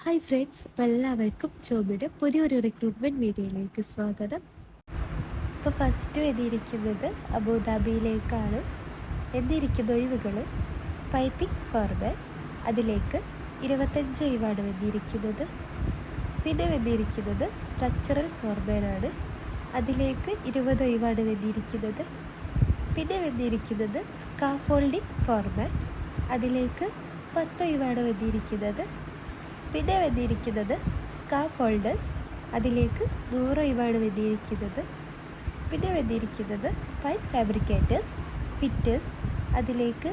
Hi friends, എല്ലാവർക്കും ജോബിയുടെ പുതിയൊരു recruitment വീഡിയോയിലേക്ക് സ്വാഗതം. ഇപ്പോൾ ഫസ്റ്റ് എഴുതിയിരിക്കുന്നത് അബുദാബിയിലേക്കാണ്. എഴുതിയിരിക്കുന്ന ഒഴിവുകൾ പൈപ്പിംഗ് ഫോർമാൻ, അതിലേക്ക് 25 ഒഴിവാണ് വന്നിരിക്കുന്നത്. പിന്നെ വന്നിരിക്കുന്നത് സ്ട്രക്ചറൽ ഫോർമാനാണ്, അതിലേക്ക് 20 ഒഴിവാണ് വന്നിരിക്കുന്നത്. പിന്നെ വന്നിരിക്കുന്നത് സ്കാഫോൾഡിംഗ് ഫോർമാൻ, അതിലേക്ക് 10 ഒഴിവാണ് വന്നിരിക്കുന്നത്. പിന്നെ വന്നിരിക്കുന്നത് സ്കാഫ് ഹോൾഡേഴ്സ്, അതിലേക്ക് 100 ഒഴിവാണ് വന്നിരിക്കുന്നത്. പിന്നെ വന്നിരിക്കുന്നത് പൈപ്പ് ഫാബ്രിക്കേറ്റേഴ്സ് ഫിറ്റേഴ്സ്, അതിലേക്ക്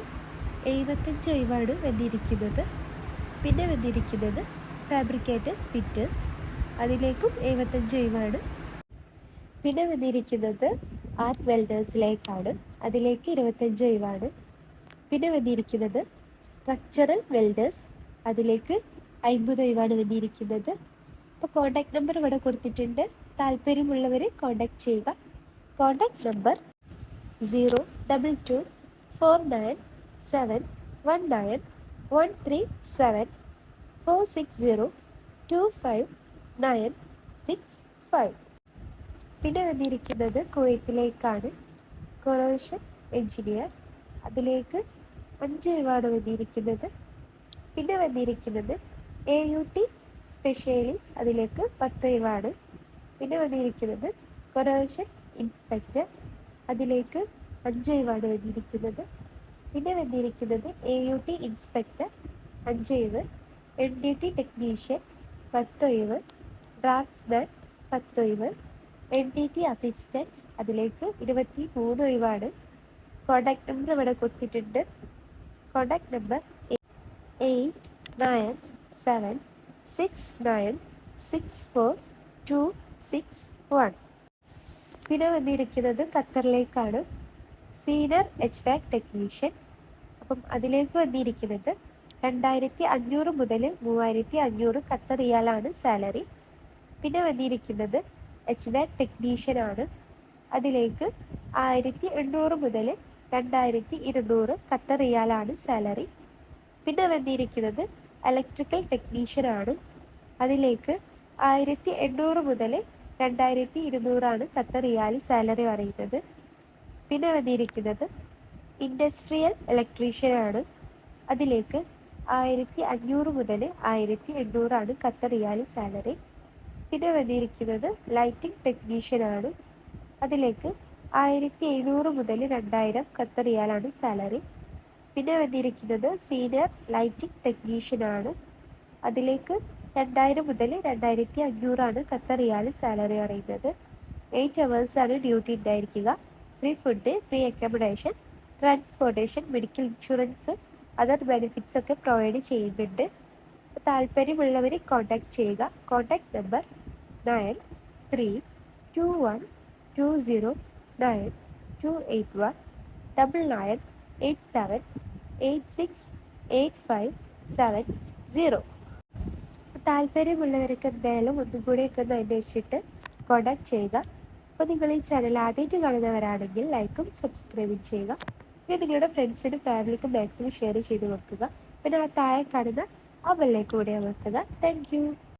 75 ഒഴിവാണ് വന്നിരിക്കുന്നത്. പിന്നെ വന്നിരിക്കുന്നത് ഫാബ്രിക്കേറ്റേഴ്സ് ഫിറ്റേഴ്സ്, അതിലേക്കും 75 ഒഴിവാണ്. പിന്നെ വന്നിരിക്കുന്നത് ആർട്ട് വെൽഡേഴ്സിലേക്കാണ്, അതിലേക്ക് 25 ഒഴിവാണ്. പിന്നെ വന്നിരിക്കുന്നത് സ്ട്രക്ചറൽ വെൽഡേഴ്സ്, അതിലേക്ക് 50 ഒഴിവാണ് വന്നിരിക്കുന്നത്. അപ്പോൾ കോൺടാക്ട് നമ്പർ ഇവിടെ കൊടുത്തിട്ടുണ്ട്. താല്പര്യമുള്ളവർ കോൺടാക്ട് ചെയ്യുക. Contact number 02247191374602595. പിന്നെ വന്നിരിക്കുന്നത് കുവൈത്തിലേക്കാണ്. കൊറോഷൻ എഞ്ചിനീയർ, അതിലേക്ക് 5 ഒഴിവാണ് വന്നിരിക്കുന്നത്. പിന്നെ വന്നിരിക്കുന്നത് AUT സ്പെഷ്യലിസ്റ്റ്, അതിലേക്ക് 10 ഒഴിവാണ്. പിന്നെ വന്നിരിക്കുന്നത് കൊറോഷൻ ഇൻസ്പെക്ടർ, അതിലേക്ക് 5 ഒഴിവാണ് വന്നിരിക്കുന്നത്. പിന്നെ വന്നിരിക്കുന്നത് AUT ഇൻസ്പെക്ടർ 5 ഒഴിവ്, NDT ടെക്നീഷ്യൻ 10 ഒഴിവ്, ഡ്രാഫ്റ്റ്സ്മാൻ 10 ഒഴിവ്, NDT അസിസ്റ്റൻസ്, അതിലേക്ക് 23 ഒഴിവാണ്. കോൺടാക്ട് നമ്പർ ഇവിടെ കൊടുത്തിട്ടുണ്ട്. Contact number 8976964261. പിന്നെ വന്നിരിക്കുന്നത് ഖത്തറിലേക്കാണ്. സീനിയർ HVAC ടെക്നീഷ്യൻ, അപ്പം അതിലേക്ക് വന്നിരിക്കുന്നത് 2500 മുതൽ 3500 ഖത്തർ റിയാലാണ് സാലറി. പിന്നെ വന്നിരിക്കുന്നത് HVAC ടെക്നീഷ്യനാണ്, അതിലേക്ക് 1800 മുതൽ 2200 ഖത്തർ റിയാലാണ് സാലറി. പിന്നെ വന്നിരിക്കുന്നത് ഇലക്ട്രിക്കൽ ടെക്നീഷ്യനാണ്, അതിലേക്ക് 1800 മുതൽ 2200 ഖത്തർ റിയാൽ സാലറി പറയുന്നത്. പിന്നെ വന്നിരിക്കുന്നത് ഇൻഡസ്ട്രിയൽ ഇലക്ട്രീഷ്യനാണ്, അതിലേക്ക് 1500 മുതൽ 1800 ഖത്തർ റിയാൽ സാലറി. പിന്നെ വന്നിരിക്കുന്നത് ലൈറ്റിംഗ് ടെക്നീഷ്യനാണ്, അതിലേക്ക് 1700 മുതൽ 2000 ഖത്തർ റിയാലാണ് സാലറി. പിന്നെ വന്നിരിക്കുന്നത് സീനിയർ ലൈറ്റിംഗ് ടെക്നീഷ്യനാണ്, അതിലേക്ക് 2000 മുതൽ 2500 ഖത്തർ റിയാൽ സാലറി പറയുന്നത്. 8 അവേഴ്സാണ് ഡ്യൂട്ടി ഉണ്ടായിരിക്കുക. Free food, free accommodation, transportation, medical insurance, other benefits ഒക്കെ പ്രൊവൈഡ് ചെയ്യുന്നുണ്ട്. താല്പര്യമുള്ളവർ കോൺടാക്ട് ചെയ്യുക. Contact number 9321209281 9987868570. താല്പര്യമുള്ളവർക്ക് എന്തായാലും ഒന്നും കൂടെയൊക്കെ ഒന്ന് അന്വേഷിച്ചിട്ട് കോൺടാക്ട് ചെയ്യുക. അപ്പോൾ നിങ്ങൾ ഈ ചാനൽ ആദ്യമായിട്ട് കാണുന്നവരാണെങ്കിൽ ലൈക്കും സബ്സ്ക്രൈബും ചെയ്യുക. പിന്നെ നിങ്ങളുടെ ഫ്രണ്ട്സിനും ഫാമിലിക്കും മാക്സിമം ഷെയർ ചെയ്ത് കൊടുക്കുക. പിന്നെ ആ താഴെ കാണുന്ന ആ ബെല്ലൈക്കൺ കൂടെ അമർത്തുക. Thank you.